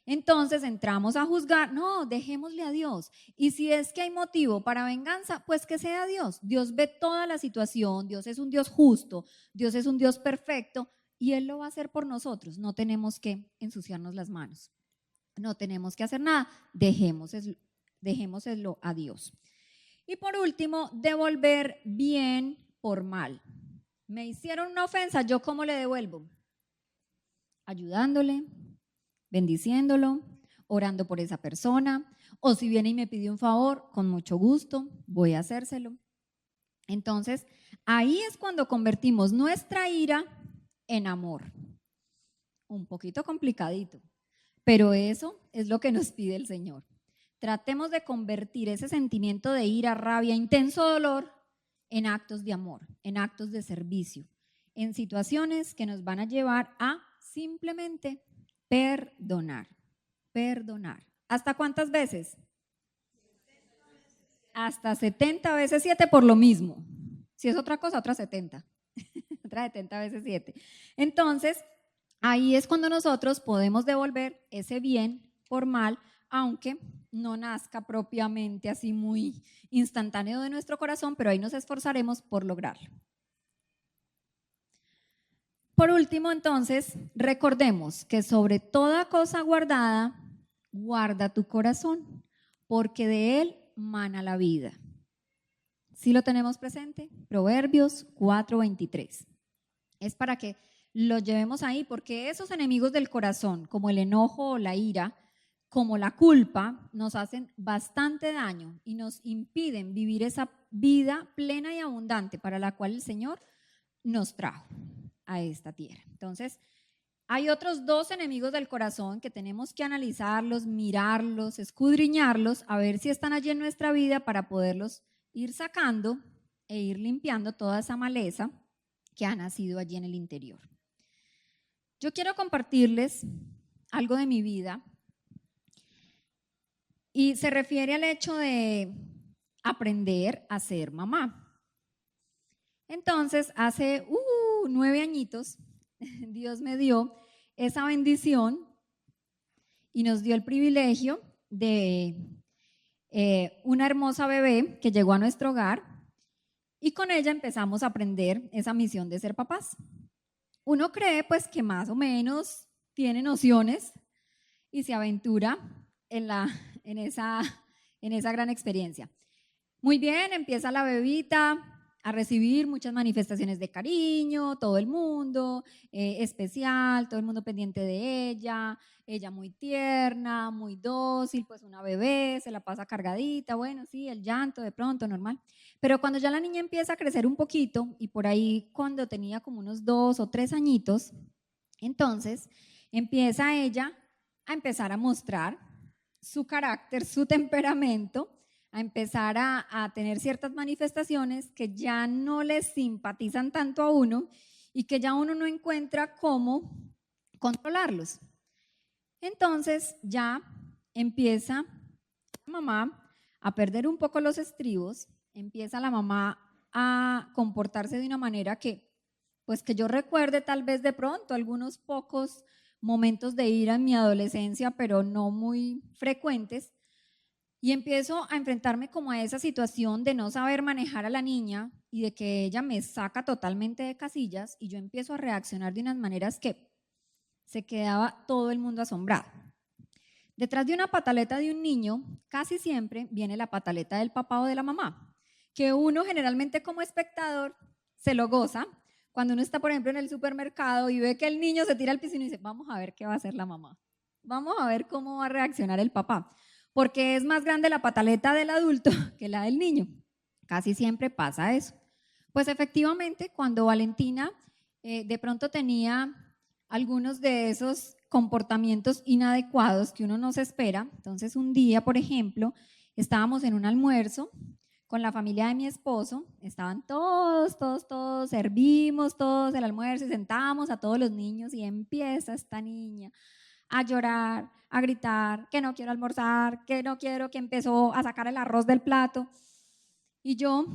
Entonces entramos a juzgar, no, dejémosle a Dios. Y si es que hay motivo para venganza, pues que sea Dios. Dios ve toda la situación, Dios es un Dios justo, Dios es un Dios perfecto y Él lo va a hacer por nosotros. No tenemos que ensuciarnos las manos, no tenemos que hacer nada, dejémoslo a Dios. Y por último, devolver bien por mal. Me hicieron una ofensa, ¿yo cómo le devuelvo? Ayudándole, bendiciéndolo, orando por esa persona, o si viene y me pide un favor, con mucho gusto, voy a hacérselo. Entonces, ahí es cuando convertimos nuestra ira en amor. Un poquito complicadito, pero eso es lo que nos pide el Señor. Tratemos de convertir ese sentimiento de ira, rabia, intenso dolor en actos de amor, en actos de servicio, en situaciones que nos van a llevar a simplemente perdonar. ¿Hasta cuántas veces? Hasta 70 veces 7 por lo mismo. Si es otra cosa, otra 70. Otra 70 veces 7. Entonces, ahí es cuando nosotros podemos devolver ese bien por mal, aunque no nazca propiamente así muy instantáneo de nuestro corazón, pero ahí nos esforzaremos por lograrlo. Por último, entonces, recordemos que sobre toda cosa guardada, guarda tu corazón, porque de él mana la vida. ¿Sí lo tenemos presente? Proverbios 4:23. Es para que lo llevemos ahí, porque esos enemigos del corazón, como el enojo o la ira, como la culpa, nos hacen bastante daño y nos impiden vivir esa vida plena y abundante para la cual el Señor nos trajo a esta tierra. Entonces, hay otros dos enemigos del corazón que tenemos que analizarlos, mirarlos, escudriñarlos, a ver si están allí en nuestra vida para poderlos ir sacando e ir limpiando toda esa maleza que ha nacido allí en el interior. Yo quiero compartirles algo de mi vida y se refiere al hecho de aprender a ser mamá. Entonces, hace 9 añitos, Dios me dio esa bendición y nos dio el privilegio de una hermosa bebé que llegó a nuestro hogar y con ella empezamos a aprender esa misión de ser papás. Uno cree pues que más o menos tiene nociones y se aventura en esa gran experiencia. Muy bien, empieza la bebita a recibir muchas manifestaciones de cariño, todo el mundo especial, todo el mundo pendiente de ella muy tierna, muy dócil, pues una bebé, se la pasa cargadita, bueno, sí, el llanto de pronto, normal. Pero cuando ya la niña empieza a crecer un poquito, y por ahí cuando tenía como unos 2 o 3 añitos, entonces empieza ella a empezar a mostrar su carácter, su temperamento, a empezar a tener ciertas manifestaciones que ya no les simpatizan tanto a uno y que ya uno no encuentra cómo controlarlos. Entonces ya empieza la mamá a perder un poco los estribos, empieza la mamá a comportarse de una manera que, pues que yo recuerde tal vez de pronto algunos pocos momentos de ira en mi adolescencia, pero no muy frecuentes. Y empiezo a enfrentarme como a esa situación de no saber manejar a la niña y de que ella me saca totalmente de casillas y yo empiezo a reaccionar de unas maneras que se quedaba todo el mundo asombrado. Detrás de una pataleta de un niño, casi siempre viene la pataleta del papá o de la mamá, que uno generalmente como espectador se lo goza cuando uno está, por ejemplo, en el supermercado y ve que el niño se tira al piso y dice, vamos a ver qué va a hacer la mamá, vamos a ver cómo va a reaccionar el papá. Porque es más grande la pataleta del adulto que la del niño. Casi siempre pasa eso. Pues efectivamente, cuando Valentina de pronto tenía algunos de esos comportamientos inadecuados que uno no se espera. Entonces un día, por ejemplo, estábamos en un almuerzo con la familia de mi esposo, estaban todos, servimos todos el almuerzo y sentamos a todos los niños y empieza esta niña a llorar, a gritar que no quiero almorzar, que no quiero, que empezó a sacar el arroz del plato. Y yo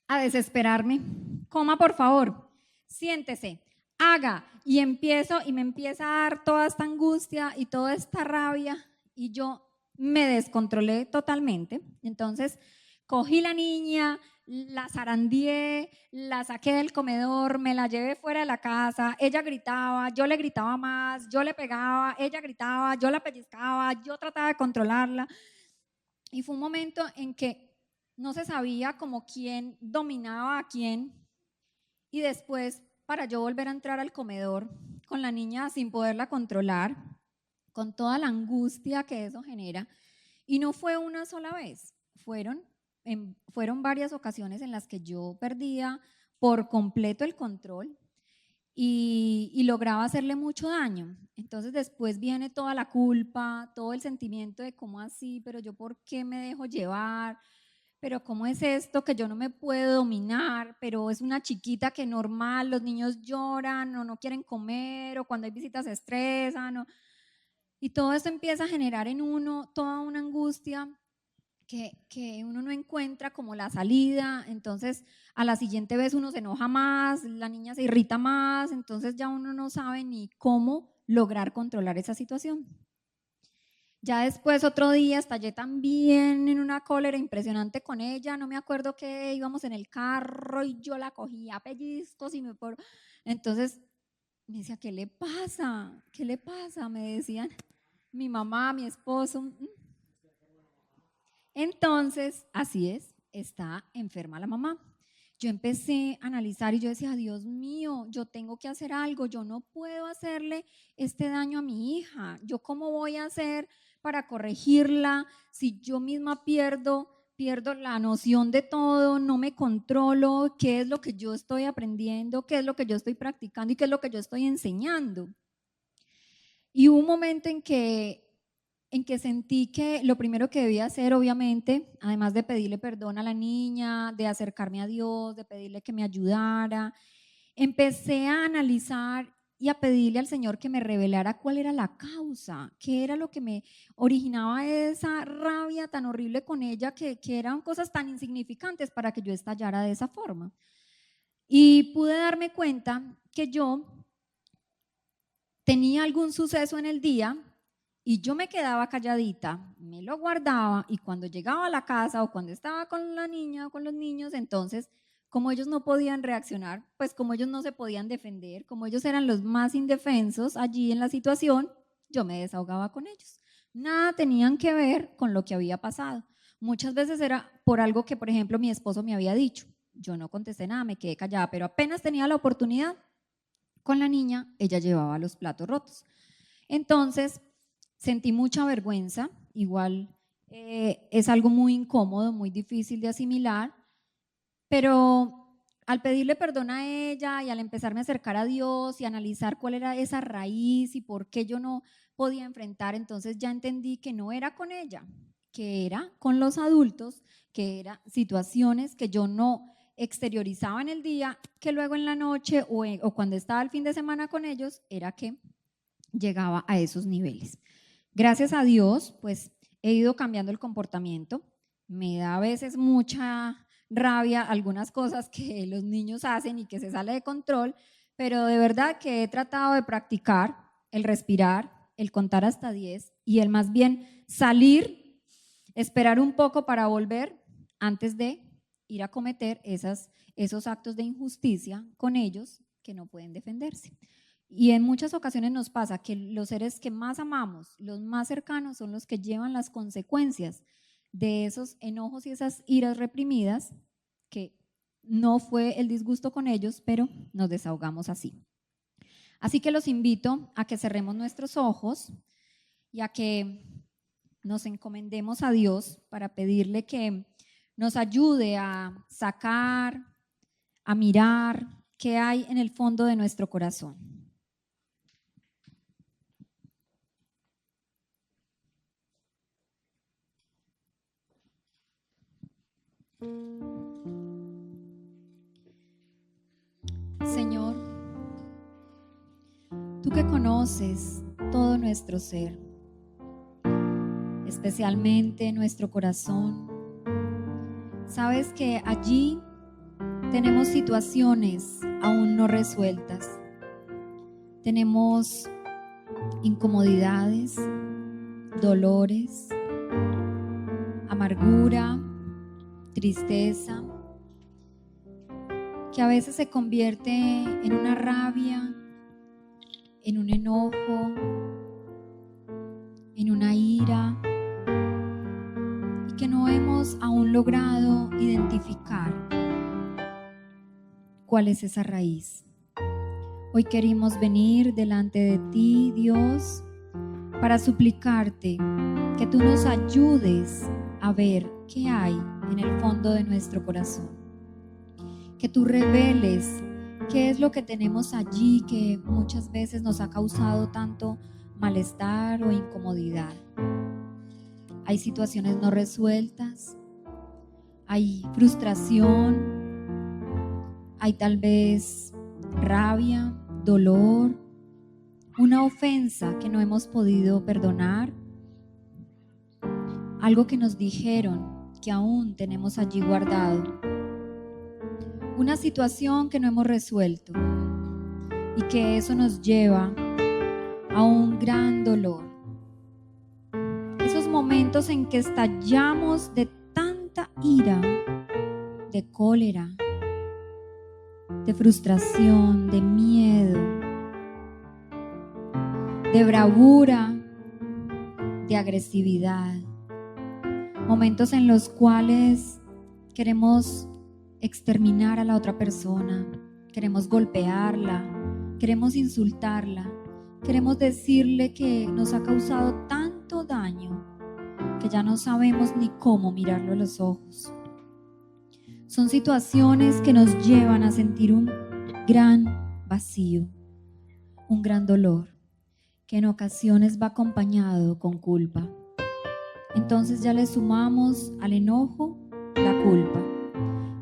a desesperarme, coma por favor, siéntese, haga. Y me empieza a dar toda esta angustia y toda esta rabia y yo me descontrolé totalmente. Entonces cogí la niña, la zarandeé, la saqué del comedor, me la llevé fuera de la casa, ella gritaba, yo le gritaba más, yo le pegaba, ella gritaba, yo la pellizcaba, yo trataba de controlarla. Y fue un momento en que no se sabía como quién dominaba a quién. Y después, para yo volver a entrar al comedor con la niña sin poderla controlar, con toda la angustia que eso genera. Y no fue una sola vez, fueron varias ocasiones en las que yo perdía por completo el control y lograba hacerle mucho daño. Entonces después viene toda la culpa, todo el sentimiento de cómo así, pero yo por qué me dejo llevar, pero cómo es esto que yo no me puedo dominar, pero es una chiquita que normal, los niños lloran o no quieren comer o cuando hay visitas se estresan. Y todo esto empieza a generar en uno toda una angustia que uno no encuentra como la salida. Entonces a la siguiente vez uno se enoja más, la niña se irrita más, entonces ya uno no sabe ni cómo lograr controlar esa situación. Ya después otro día estallé también en una cólera impresionante con ella, no me acuerdo que íbamos en el carro y yo la cogía a pellizcos y entonces me decía, ¿qué le pasa? ¿Qué le pasa? Me decían mi mamá, mi esposo. Entonces, así es, está enferma la mamá. Yo empecé a analizar y yo decía, Dios mío, yo tengo que hacer algo, yo no puedo hacerle este daño a mi hija. ¿Yo cómo voy a hacer para corregirla si yo misma pierdo la noción de todo, no me controlo, qué es lo que yo estoy aprendiendo, qué es lo que yo estoy practicando y qué es lo que yo estoy enseñando? Y hubo un momento en que sentí que lo primero que debía hacer, obviamente, además de pedirle perdón a la niña, de acercarme a Dios, de pedirle que me ayudara, empecé a analizar y a pedirle al Señor que me revelara cuál era la causa, qué era lo que me originaba esa rabia tan horrible con ella, que eran cosas tan insignificantes para que yo estallara de esa forma. Y pude darme cuenta que yo tenía algún suceso en el día y yo me quedaba calladita, me lo guardaba y cuando llegaba a la casa o cuando estaba con la niña o con los niños, entonces como ellos no podían reaccionar, pues como ellos no se podían defender, como ellos eran los más indefensos allí en la situación, yo me desahogaba con ellos. Nada tenían que ver con lo que había pasado. Muchas veces era por algo que, por ejemplo, mi esposo me había dicho. Yo no contesté nada, me quedé callada, pero apenas tenía la oportunidad con la niña, ella llevaba los platos rotos. Entonces, sentí mucha vergüenza, igual es algo muy incómodo, muy difícil de asimilar, pero al pedirle perdón a ella y al empezarme a acercar a Dios y analizar cuál era esa raíz y por qué yo no podía enfrentar, entonces ya entendí que no era con ella, que era con los adultos, que eran situaciones que yo no exteriorizaba en el día, que luego en la noche o cuando estaba el fin de semana con ellos, era que llegaba a esos niveles. Gracias a Dios, pues he ido cambiando el comportamiento. Me da a veces mucha rabia algunas cosas que los niños hacen y que se sale de control, pero de verdad que he tratado de practicar el respirar, el contar hasta 10 y el más bien salir, esperar un poco para volver antes de ir a cometer esos actos de injusticia con ellos que no pueden defenderse. Y en muchas ocasiones nos pasa que los seres que más amamos, los más cercanos, son los que llevan las consecuencias de esos enojos y esas iras reprimidas, que no fue el disgusto con ellos, pero nos desahogamos así. Así que los invito a que cerremos nuestros ojos y a que nos encomendemos a Dios para pedirle que nos ayude a sacar, a mirar, qué hay en el fondo de nuestro corazón. Señor, tú que conoces todo nuestro ser, especialmente nuestro corazón, sabes que allí tenemos situaciones aún no resueltas, tenemos incomodidades, dolores, amargura, tristeza, que a veces se convierte en una rabia, en un enojo, en una ira, y que no hemos aún logrado identificar cuál es esa raíz. Hoy queremos venir delante de ti, Dios, para suplicarte que tú nos ayudes a ver qué hay en el fondo de nuestro corazón. Que tú reveles qué es lo que tenemos allí que muchas veces nos ha causado tanto malestar o incomodidad. Hay situaciones no resueltas, hay frustración, hay tal vez rabia, dolor, una ofensa que no hemos podido perdonar, algo que nos dijeron que aún tenemos allí guardado. Una situación que no hemos resuelto y que eso nos lleva a un gran dolor. Esos momentos en que estallamos de tanta ira, de cólera, de frustración, de miedo, de bravura, de agresividad. Momentos en los cuales queremos exterminar a la otra persona, queremos golpearla, queremos insultarla, queremos decirle que nos ha causado tanto daño que ya no sabemos ni cómo mirarlo a los ojos. Son situaciones que nos llevan a sentir un gran vacío, un gran dolor, que en ocasiones va acompañado con culpa. Entonces ya le sumamos al enojo la culpa.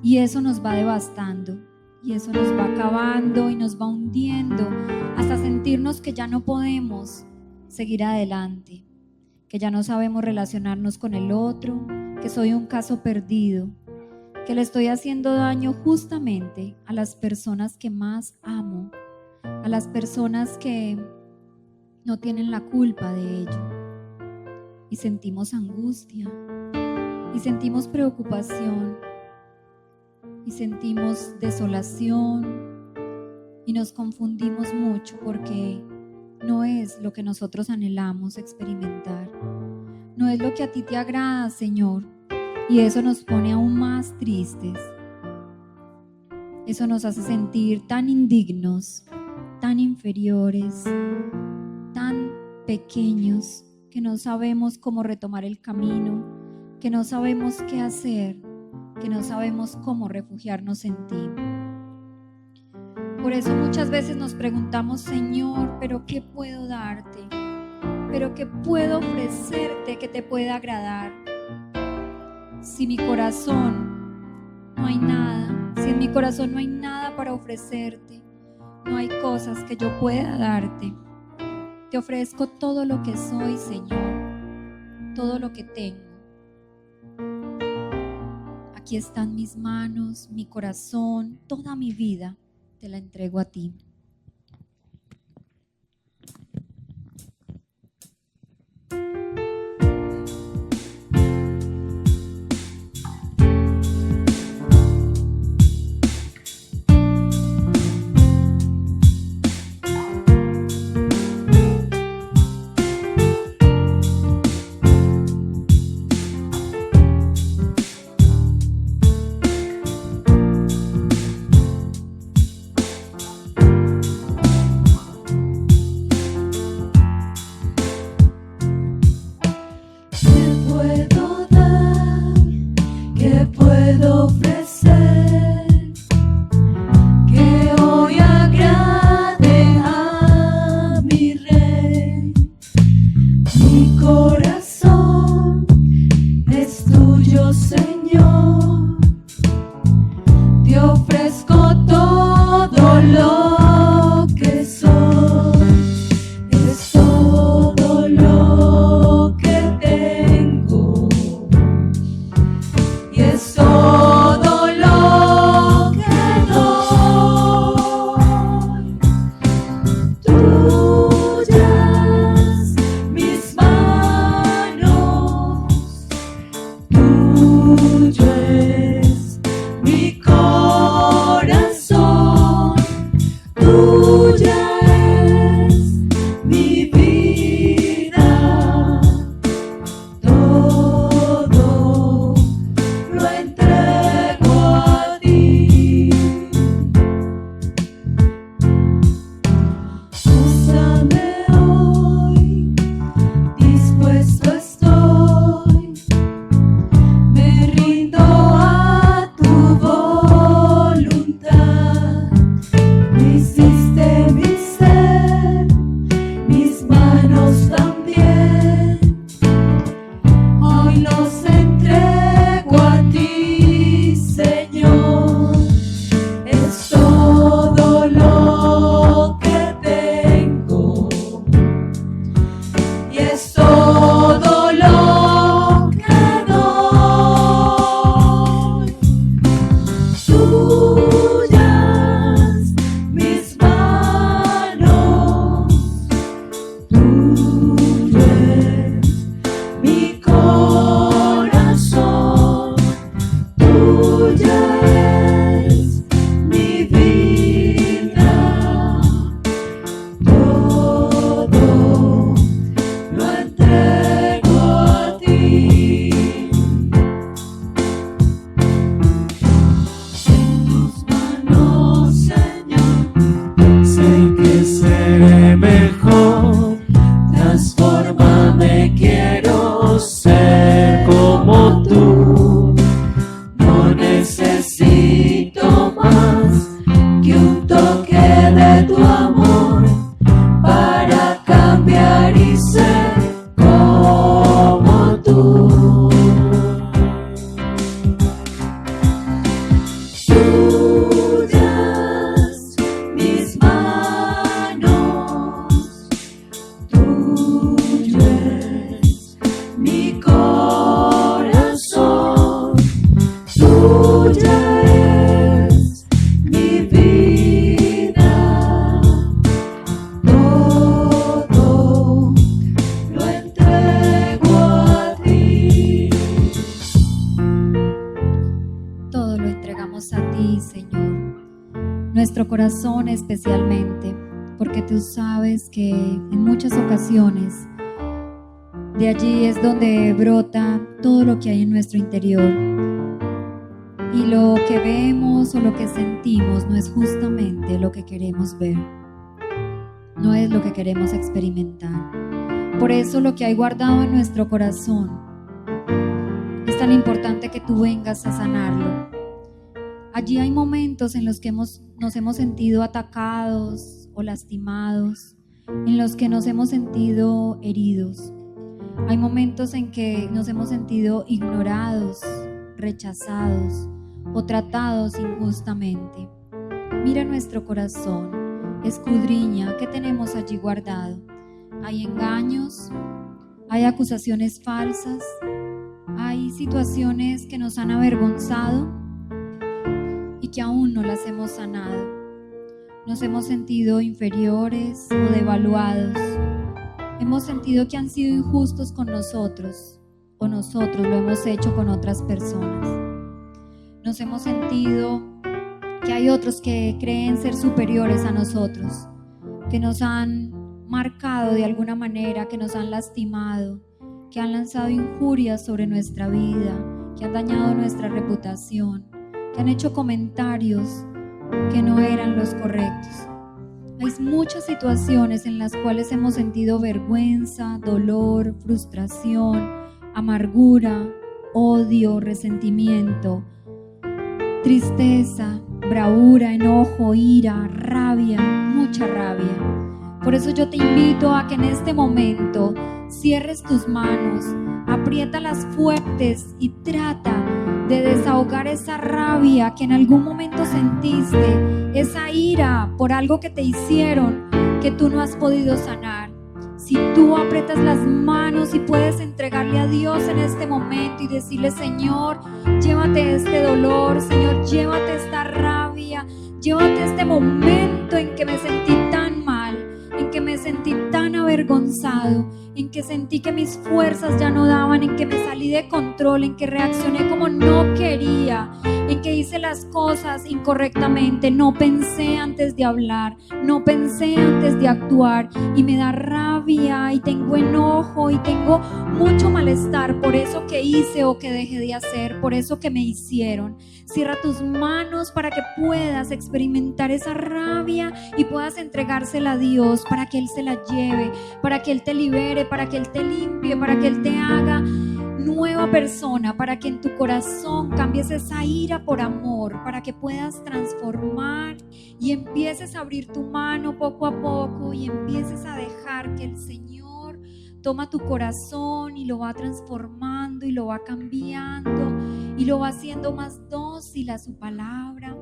Y eso nos va devastando, y eso nos va acabando y nos va hundiendo hasta sentirnos que ya no podemos seguir adelante, que ya no sabemos relacionarnos con el otro, que soy un caso perdido, que le estoy haciendo daño justamente a las personas que más amo, a las personas que no tienen la culpa de ello. Y sentimos angustia, y sentimos preocupación, y sentimos desolación y nos confundimos mucho porque no es lo que nosotros anhelamos experimentar, no es lo que a ti te agrada, Señor, y eso nos pone aún más tristes. Eso nos hace sentir tan indignos, tan inferiores, tan pequeños, que no sabemos cómo retomar el camino, que no sabemos qué hacer, que no sabemos cómo refugiarnos en ti. Por eso muchas veces nos preguntamos, Señor, ¿pero qué puedo darte? ¿Pero qué puedo ofrecerte que te pueda agradar? Si mi corazón no hay nada, si en mi corazón no hay nada para ofrecerte, no hay cosas que yo pueda darte. Te ofrezco todo lo que soy, Señor, todo lo que tengo. Aquí están mis manos, mi corazón, toda mi vida, te la entrego a ti. ¿Qué puedo ofrecer? ¿Qué nuestro corazón especialmente, porque tú sabes que en muchas ocasiones de allí es donde brota todo lo que hay en nuestro interior, y lo que vemos o lo que sentimos no es justamente lo que queremos ver, no es lo que queremos experimentar. Por eso lo que hay guardado en nuestro corazón es tan importante que tú vengas a sanarlo. Allí hay momentos en los que nos hemos sentido atacados o lastimados, en los que nos hemos sentido heridos. Hay momentos en que nos hemos sentido ignorados, rechazados o tratados injustamente. Mira nuestro corazón, escudriña qué tenemos allí guardado. Hay engaños, hay acusaciones falsas, hay situaciones que nos han avergonzado y que aún no las hemos sanado. Nos hemos sentido inferiores o devaluados. Hemos sentido que han sido injustos con nosotros o nosotros lo hemos hecho con otras personas. Nos hemos sentido que hay otros que creen ser superiores a nosotros, que nos han marcado de alguna manera, que nos han lastimado, que han lanzado injurias sobre nuestra vida, que han dañado nuestra reputación, que han hecho comentarios que no eran los correctos. Hay muchas situaciones en las cuales hemos sentido vergüenza, dolor, frustración, amargura, odio, resentimiento, tristeza, bravura, enojo, ira, rabia, mucha rabia. Por eso yo te invito a que en este momento cierres tus manos, apriétalas fuertes y trata de desahogar esa rabia que en algún momento sentiste, esa ira por algo que te hicieron que tú no has podido sanar. Si tú aprietas las manos y puedes entregarle a Dios en este momento y decirle: Señor, llévate este dolor, Señor, llévate esta rabia, llévate este momento en que me sentí tan mal, en que me sentí tan avergonzado, en que sentí que mis fuerzas ya no daban, en que me salí de control, en que reaccioné como no quería, en que hice las cosas incorrectamente, no pensé antes de hablar, no pensé antes de actuar, y me da rabia y tengo enojo y tengo mucho malestar por eso que hice o que dejé de hacer, por eso que me hicieron. Cierra tus manos para que puedas experimentar esa rabia y puedas entregársela a Dios para que Él se la lleve, para que Él te libere, para que Él te limpie, para que Él te haga nueva persona, para que en tu corazón cambies esa ira por amor, para que puedas transformar y empieces a abrir tu mano poco a poco y empieces a dejar que el Señor toma tu corazón y lo va transformando y lo va cambiando y lo va haciendo más dócil a su palabra.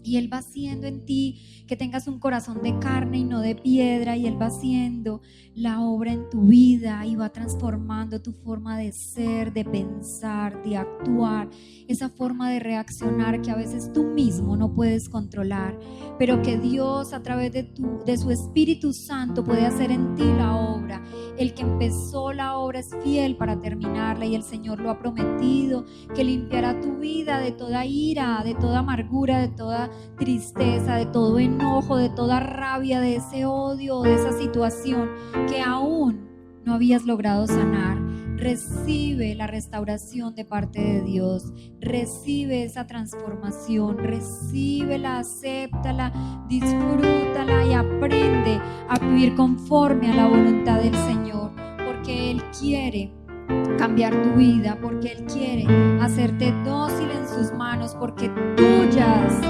Y Él va haciendo en ti que tengas un corazón de carne y no de piedra, y Él va haciendo la obra en tu vida y va transformando tu forma de ser, de pensar, de actuar, esa forma de reaccionar que a veces tú mismo no puedes controlar, pero que Dios a través de su Espíritu Santo puede hacer en ti la obra. obra. El que empezó la obra es fiel para terminarla y el Señor lo ha prometido, que limpiará tu vida de toda ira, de toda amargura, de toda tristeza, de todo enojo, de toda rabia, de ese odio, de esa situación que aún no habías logrado sanar. Recibe la restauración de parte de Dios, recibe esa transformación, recíbela, acéptala, disfrútala y aprende a vivir conforme a la voluntad del Señor, porque Él quiere cambiar tu vida, porque Él quiere hacerte dócil en sus manos, porque tuyas,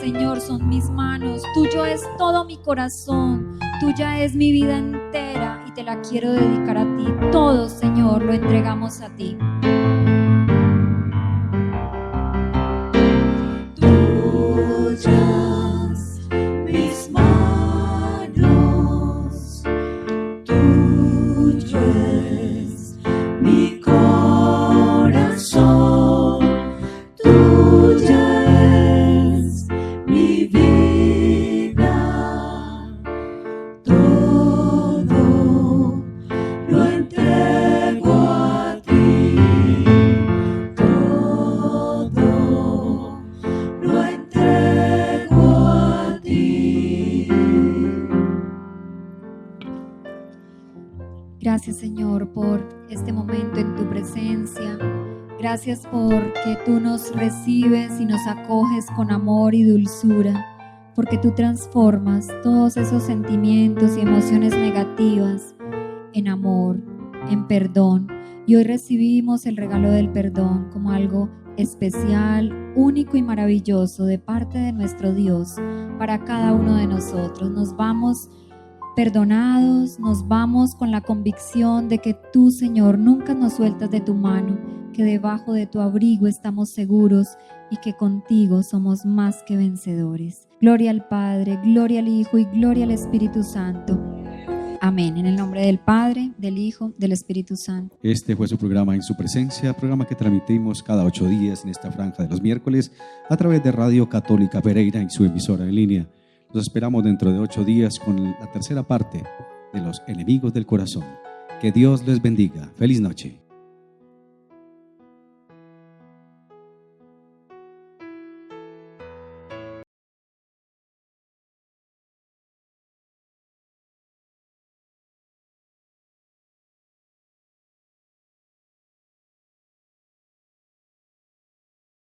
Señor, son mis manos, tuyo es todo mi corazón, tuya es mi vida entera y te la quiero dedicar a ti. Todo, Señor, lo entregamos a ti. Tuyas mis manos, tuyo es mi corazón, tuya es mi vida, todo lo entrego a ti, todo lo entrego a ti. Gracias, Señor, por este momento en tu presencia. Gracias porque tú nos recibes y nos acoges con amor y dulzura, porque tú transformas todos esos sentimientos y emociones negativas en amor, en perdón. Y hoy recibimos el regalo del perdón como algo especial, único y maravilloso de parte de nuestro Dios para cada uno de nosotros. Nos vamos perdonados, nos vamos con la convicción de que tú, Señor, nunca nos sueltas de tu mano, que debajo de tu abrigo estamos seguros y que contigo somos más que vencedores. Gloria al Padre, gloria al Hijo y gloria al Espíritu Santo. Amén. En el nombre del Padre, del Hijo, del Espíritu Santo. Este fue su programa En Su Presencia, programa que transmitimos cada 8 días en esta franja de los miércoles a través de Radio Católica Pereira y su emisora en línea. Los esperamos dentro de 8 días con la tercera parte de Los Enemigos del Corazón. Que Dios les bendiga. Feliz noche.